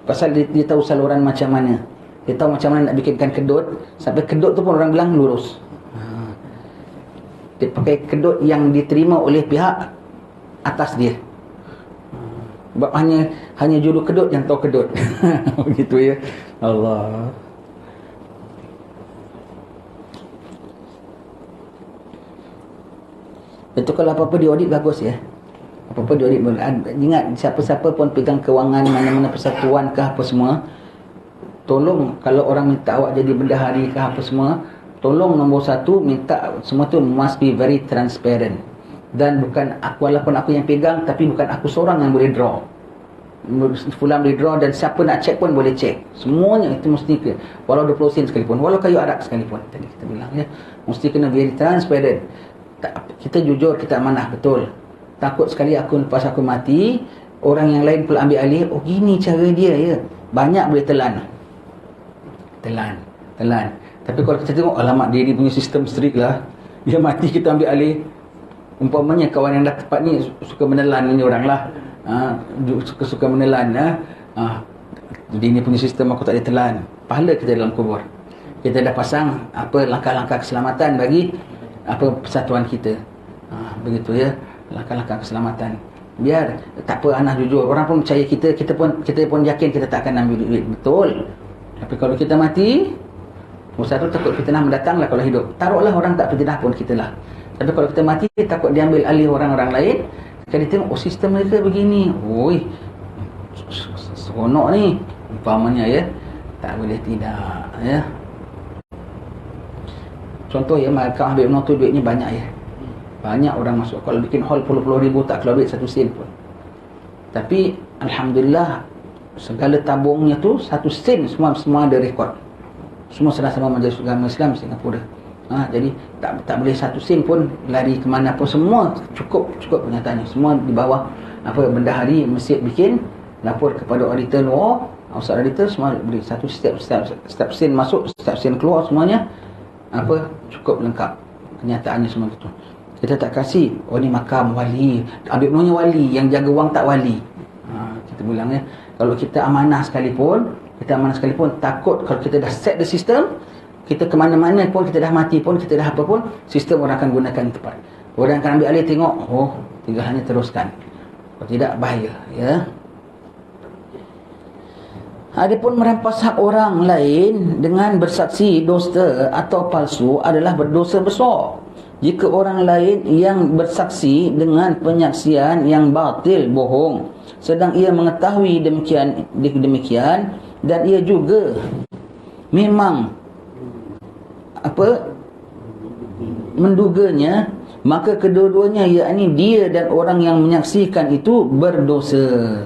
Pasal dia tahu saluran macam mana. Dia tahu macam mana nak bikinkan kedut. Sampai kedut tu pun orang bilang lurus. Dia pakai kedut yang diterima oleh pihak atas dia. Sebab hanya juru kedut yang tahu kedut. Begitu ya. Allah. Itu kalau apa-apa diaudit bagus ya. Apa-apa diaudit bagus. Ingat siapa-siapa pun pegang kewangan mana-mana persatuan ke apa semua, tolong kalau orang minta awak jadi bendahari ke apa semua, tolong nombor satu minta semua tu must be very transparent. Dan bukan aku, walaupun aku yang pegang, tapi bukan aku seorang yang boleh draw. Fulan boleh draw dan siapa nak check pun boleh check. Semuanya itu mesti ke, walau 20 sen sekalipun, walau kayu arak sekalipun. Tadi kita bilang ya, mesti kena very transparent. Kita jujur, kita amanah betul. Takut sekali lepas aku mati, orang yang lain pula ambil alih. Oh gini cara dia ya. Banyak boleh telan. Tapi kalau kita tengok, alamak dia ni punya sistem strict lah. Dia mati kita ambil alih. Umpamanya kawan yang dah tepat ni suka menelan ni orang lah. Suka menelan. Dia ni punya sistem aku tak boleh telan. Pahala kita dalam kubur. Kita dah pasang apa langkah-langkah keselamatan bagi apa persatuan kita. Begitu ya, langkah-langkah keselamatan. Biar tak apa anak jujur, orang pun percaya kita pun yakin kita tak akan ambil duit. Betul. Tapi kalau kita mati, satu takut fitnah mendatanglah kalau hidup. Taruhlah orang tak fitnah pun kita lah. Tapi kalau kita mati, takut diambil alih orang-orang lain. Kalau tengok sistem mereka begini, oi, seronok ni umpamanya ya. Tak boleh tidak ya. Contoh ya, Malkah Habib Nur tu duitnya banyak ya. Banyak orang masuk. Kalau bikin hall puluh-puluh ribu tak keluar duit 1 sen pun. Tapi Alhamdulillah, segala tabungnya tu 1 sen semua ada rekod. Semua sama-sama Majlis Agama Islam Singapura. Jadi tak boleh 1 sen pun lari ke mana pun. Semua cukup pernyataannya. Semua di bawah apa bendahari masjid bikin lapor kepada auditor law. Ustaz auditor semua beri setiap sen masuk, setiap sen keluar, semuanya apa cukup lengkap kenyataannya semua gitu. Kita tak kasih ni makam wali, Habib Nurnya wali, yang jaga wang tak wali. Kita bilang ya, kalau kita amanah sekalipun, takut kalau kita dah set the system, kita ke mana-mana pun, kita dah mati pun, kita dah apa pun, sistem orang akan gunakan tepat. Orang akan ambil alih, tengok, tinggal hanya teruskan. Kalau tidak bahaya ya. Adapun merampas hak orang lain dengan bersaksi dusta atau palsu adalah berdosa besar. Jika orang lain yang bersaksi dengan penyaksian yang batil, bohong, sedang ia mengetahui demikian dan ia juga memang menduganya, maka kedua-duanya, yakni dia dan orang yang menyaksikan itu berdosa.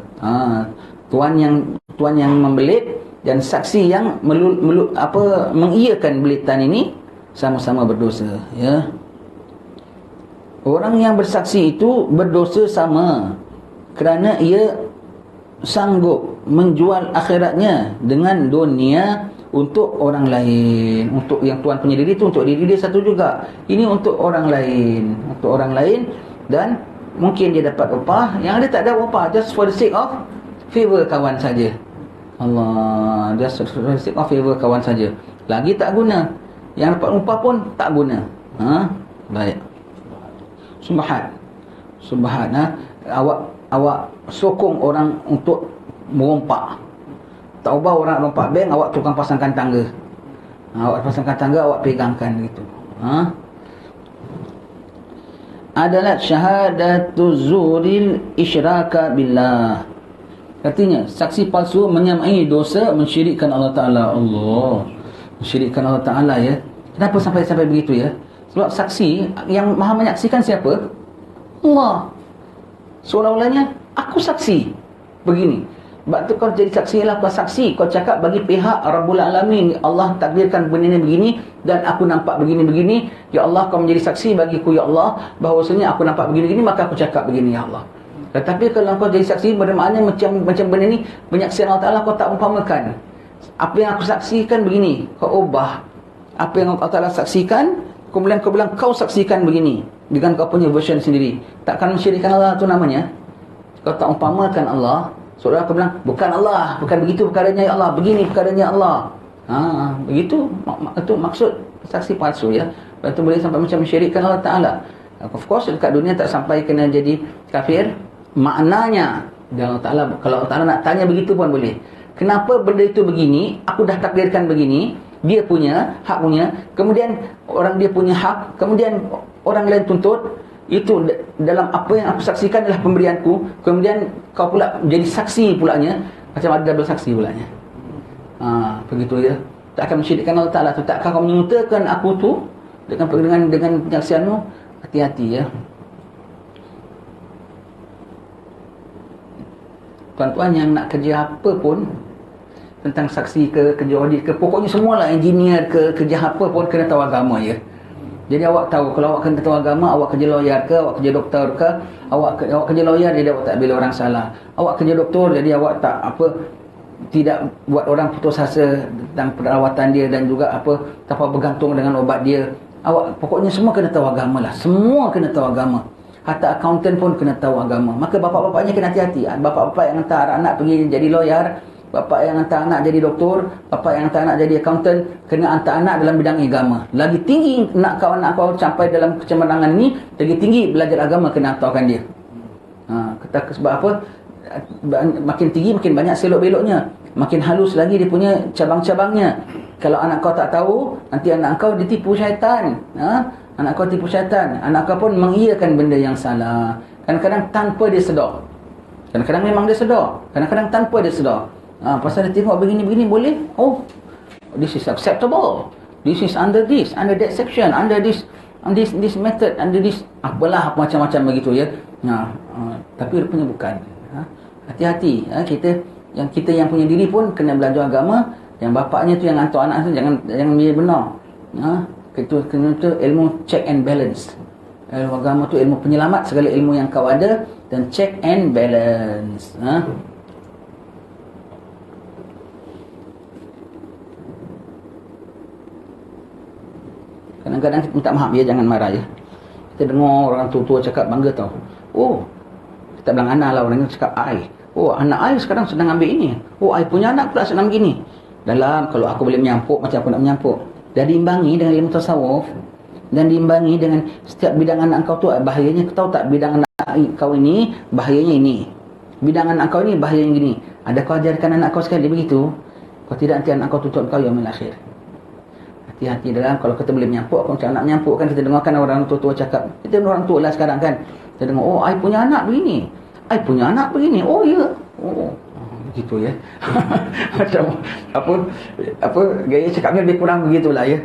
Tuan yang membelit dan saksi yang mengiyakan belitan ini sama-sama berdosa ya. Orang yang bersaksi itu berdosa sama, kerana ia sanggup menjual akhiratnya dengan dunia untuk orang lain. Untuk yang tuan punya diri itu untuk diri dia satu juga. Ini untuk orang lain, untuk orang lain. Dan mungkin dia dapat upah, yang ada tak ada upah, just for the sake of favor kawan saja. Allah, just for the sake of favor kawan saja. Lagi tak guna. Yang dapat upah pun tak guna. Baik. Subhan. Awak sokong orang untuk merompak. Taubah orang rompak bank, awak tukang pasangkan tangga. Awak pasangkan tangga, awak pegangkan gitu. Adalah syahadatuz zuril isyraka billah. Artinya, saksi palsu menyamai dosa mensyirikkan Allah Ta'ala. Allah, mensyirikkan Allah Ta'ala, ya. Kenapa sampai begitu, ya? Sebab saksi yang maha menyaksikan siapa? Allah. Seolah-olahnya aku saksi begini. Sebab tu kau jadi saksi, ialah kau saksi. Kau cakap bagi pihak Rabbul Alamin, Allah takdirkan benda ni begini dan aku nampak begini-begini. Ya Allah, kau menjadi saksi bagiku, ya Allah, bahawasanya aku nampak begini-begini, maka aku cakap begini, ya Allah. Tetapi kalau kau jadi saksi, bermakna macam benda ni penyaksian Allah Ta'ala, kau tak umpamakan. Apa yang aku saksikan begini, kau ubah. Apa yang Allah Ta'ala saksikan, kemudian kau bilang kau saksikan begini dengan kau punya version sendiri. Takkan mensyirikkan Allah tu namanya. Kau tak umpamakan Allah. Seolah kau bilang bukan Allah, bukan begitu perkaranya, ya Allah, begini perkaranya, Allah. Begitu. Itu maksud saksi palsu, ya. Lepas tu boleh sampai macam mensyirikkan Allah Ta'ala. Of course dekat dunia tak sampai kena jadi kafir. Maknanya, dan Allah Ta'ala, kalau Allah Ta'ala nak tanya begitu pun boleh. Kenapa benda itu begini? Aku dah takdirkan begini. Dia punya, hak punya. Kemudian orang dia punya hak. Kemudian orang lain tuntut. Itu dalam apa yang aku saksikan adalah pemberianku. Kemudian kau pula jadi saksi pulanya. Macam ada double saksi pulanya. Begitu, ya. Tak akan mensyirikkan Allah Ta'ala tu. Takkah kau menyutakan aku tu dengan penyaksianmu? Hati-hati, ya. Tuan-tuan yang nak kerja apa pun, tentang saksi ke, kerja audit ke, pokoknya semualah, engineer ke, kerja apa pun kena tahu agama, ya. Jadi awak tahu, kalau awak kena tahu agama, awak kerja lawyer ke, awak kerja doktor ke, awak kerja lawyer, jadi awak tak bela orang salah. Awak kerja doktor, jadi awak tak tidak buat orang putus asa tentang perawatan dia, dan juga tanpa bergantung dengan obat dia. Awak pokoknya semua kena tahu agama lah. Semua kena tahu agama. Hatta accountant pun kena tahu agama. Maka bapa-bapaknya kena hati-hati. Bapak-bapak yang hantar anak pergi jadi lawyer, bapak yang hantar anak jadi doktor, bapak yang hantar anak jadi accountant, kena hantar anak dalam bidang agama. Lagi tinggi nak kau anak kau sampai dalam kecemerlangan ni, lagi tinggi belajar agama kena hantarkan dia. Sebab apa? Makin tinggi makin banyak selok-beloknya, makin halus lagi dia punya cabang-cabangnya. Kalau anak kau tak tahu, nanti anak kau ditipu syaitan. Anak kau tipu syaitan. Anak kau pun mengiyakan benda yang salah. Kadang-kadang tanpa dia sedar. Kadang-kadang memang dia sedar, kadang-kadang tanpa dia sedar. Pasal dia tengok begini-begini boleh. Oh, this is acceptable. This is under that section, under this method, under this apalah macam-macam begitu, ya. Tapi rupanya bukan. Hati-hati, kita yang punya diri pun kena belajar agama. Yang bapaknya tu yang hantar anak tu jangan dia benar. Itu ilmu check and balance. Ilmu agama tu ilmu penyelamat segala ilmu yang kau ada, dan check and balance. Kadang-kadang kita minta maaf, ya, jangan marah, ya. Kita dengar orang tua-tua cakap bangga tau. Oh, kita bilang anak lah, orang yang cakap I. Oh, anak I sekarang sedang ambil ini. Oh, I punya anak pula sedang begini. Dalam, kalau aku boleh menyampuk macam aku nak menyampuk. Dan diimbangi dengan ilmu tasawuf, dan diimbangi dengan setiap bidang anak kau tu bahayanya. Kau tahu tak, bidang anak kau ini bahayanya ini, bidang anak kau ini bahayanya gini. Ada kau ajarkan anak kau sekali begitu, kau tidak, nanti anak kau tuntut kau yaumil akhir. Hati-hati dalam, kalau kita boleh menyampuk, kalau macam nak menyampuk kan, kita dengarkan orang tua-tua cakap. Kita orang tua lah sekarang kan, kita dengar, oh, I punya anak begini, I punya anak begini. Oh, ya, oh, gitu, ya. Macam apa gaya cakapnya lebih kurang begitulah, ya.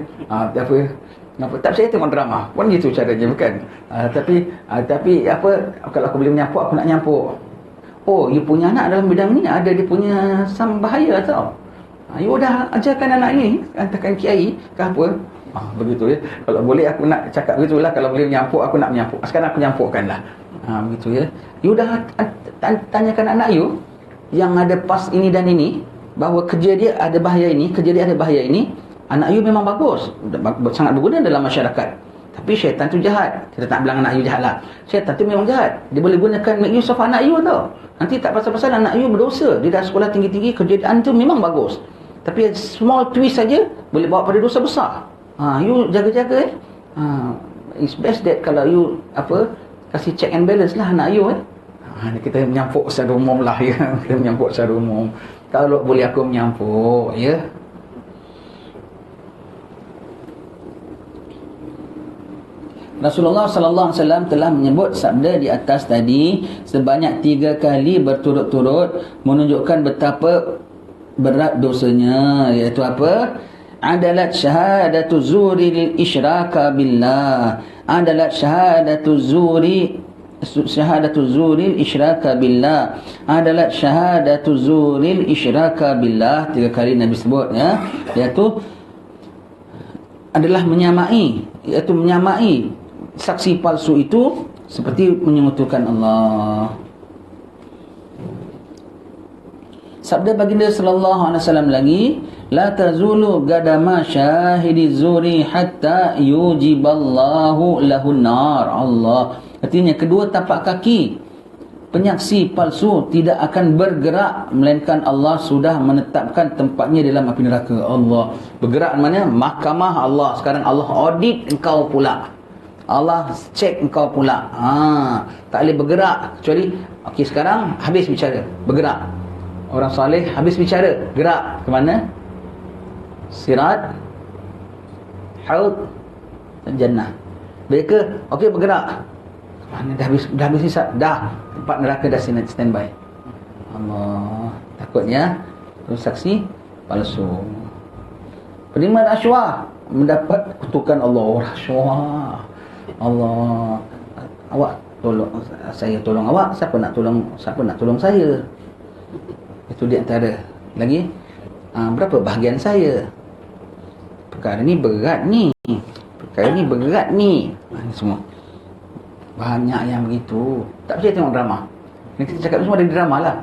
Tak saya tengok drama pun gitu caranya, bukan? Tapi kalau aku boleh menyampuk, aku nak nyampuk. Oh, you punya anak dalam bidang ni ada dia punya bahaya tau. You dah ajarkan anak ni, hantarkan kiai ke apa, Begitu ya. Kalau boleh aku nak cakap begitulah, kalau boleh menyampuk aku nak menyampuk. Sekarang aku nyampukkanlah. Begitu ya. You dah tanyakan anak you yang ada pas ini dan ini, bahawa kerja dia ada bahaya ini, kerja dia ada bahaya ini. Anak you memang bagus, sangat berguna dalam masyarakat. Tapi syaitan tu jahat. Kita tak bilang anak you jahat lah. Syaitan tu memang jahat. Dia boleh gunakan make use of anak you tau. Nanti tak pasal-pasal anak you berdosa. Dia dah sekolah tinggi-tinggi, kerjaan tu memang bagus. Tapi small twist saja boleh bawa pada dosa besar. You jaga-jaga it's best that kalau you kasih check and balance lah anak you kita menyampuk secara umum lah ya. Kita menyampuk secara umum. Kalau boleh aku menyampuk ya. Rasulullah sallallahu alaihi wasallam telah menyebut sabda di atas tadi sebanyak 3 kali berturut-turut, menunjukkan betapa berat dosanya, iaitu apa? Adalat syahadatu zuri lil isyraka billah. Adalat syahadatu zuri isyraka billah. Adalat syahadatu zuri isyraka billah. 3 kali Nabi sebut ya, iaitu adalah menyamai, iaitu menyamai saksi palsu itu seperti menyekutukan Allah. Sabda baginda sallallahu alaihi wasallam lagi, la tazulu gadama syahidi zuri hatta yujiballahu lahun nar. Allah, artinya kedua tapak kaki penyaksi palsu tidak akan bergerak melainkan Allah sudah menetapkan tempatnya dalam api neraka. Allah bergerak mana? Mahkamah Allah. Sekarang Allah audit engkau pula, Allah cek engkau pula. Tak boleh bergerak kecuali okey, sekarang habis bicara, bergerak. Orang soleh habis bicara, gerak ke mana? Sirat, Haud, Jannah. Mereka okey bergerak. Mana dah habis hisab, dah tempat neraka dah standby. Allah, takutnya saksi palsu. Penerima rasuah mendapat kutukan Allah. Rasuah. Allah, awak tolong saya, tolong awak, siapa nak tolong saya? Itu di antara lagi berapa bahagian saya? Perkara ni berat ni. Ini semua banyak yang begitu. Tak percaya tengok drama. Ni kita cakap semua dari drama lah.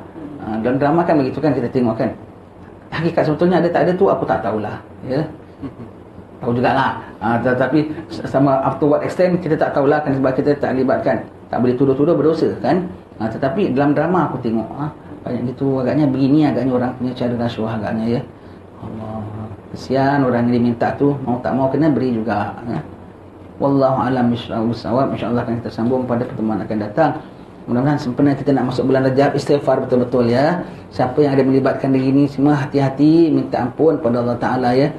Dalam drama kan begitu kan, kita tengok kan. Hakikat sebetulnya ada tak ada tu aku tak tahulah ya. Tahu jugalah. Tetapi sama up to what extent kita tak tahulah kan, sebab kita tak libatkan. Tak boleh tuduh-tuduh berdosa kan. Tetapi dalam drama aku tengok banyak gitu, agaknya begini, agaknya orang punya cara rasuah agaknya ya. Allah, kesian orang yang diminta tu, mau tak mau kena beri juga ya. Wallahu a'lam bishawab. Insya-Allah akan kita sambung pada pertemuan akan datang. Mudah-mudahan sempena kita nak masuk bulan Rajab, istighfar betul-betul ya. Siapa yang ada melibatkan diri ni semua hati-hati, minta ampun pada Allah Taala ya.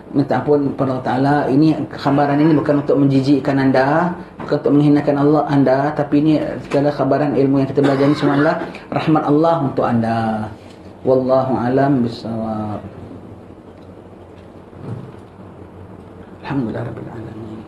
Minta ampun pada Allah Ta'ala. Ini khabaran ini bukan untuk menjijikkan anda, bukan untuk menghinakan Allah anda, tapi ini segala khabaran ilmu yang kita belajar ini semua adalah rahmat Allah untuk anda. Wallahu alam bisawab. Alhamdulillah rabbil alamin.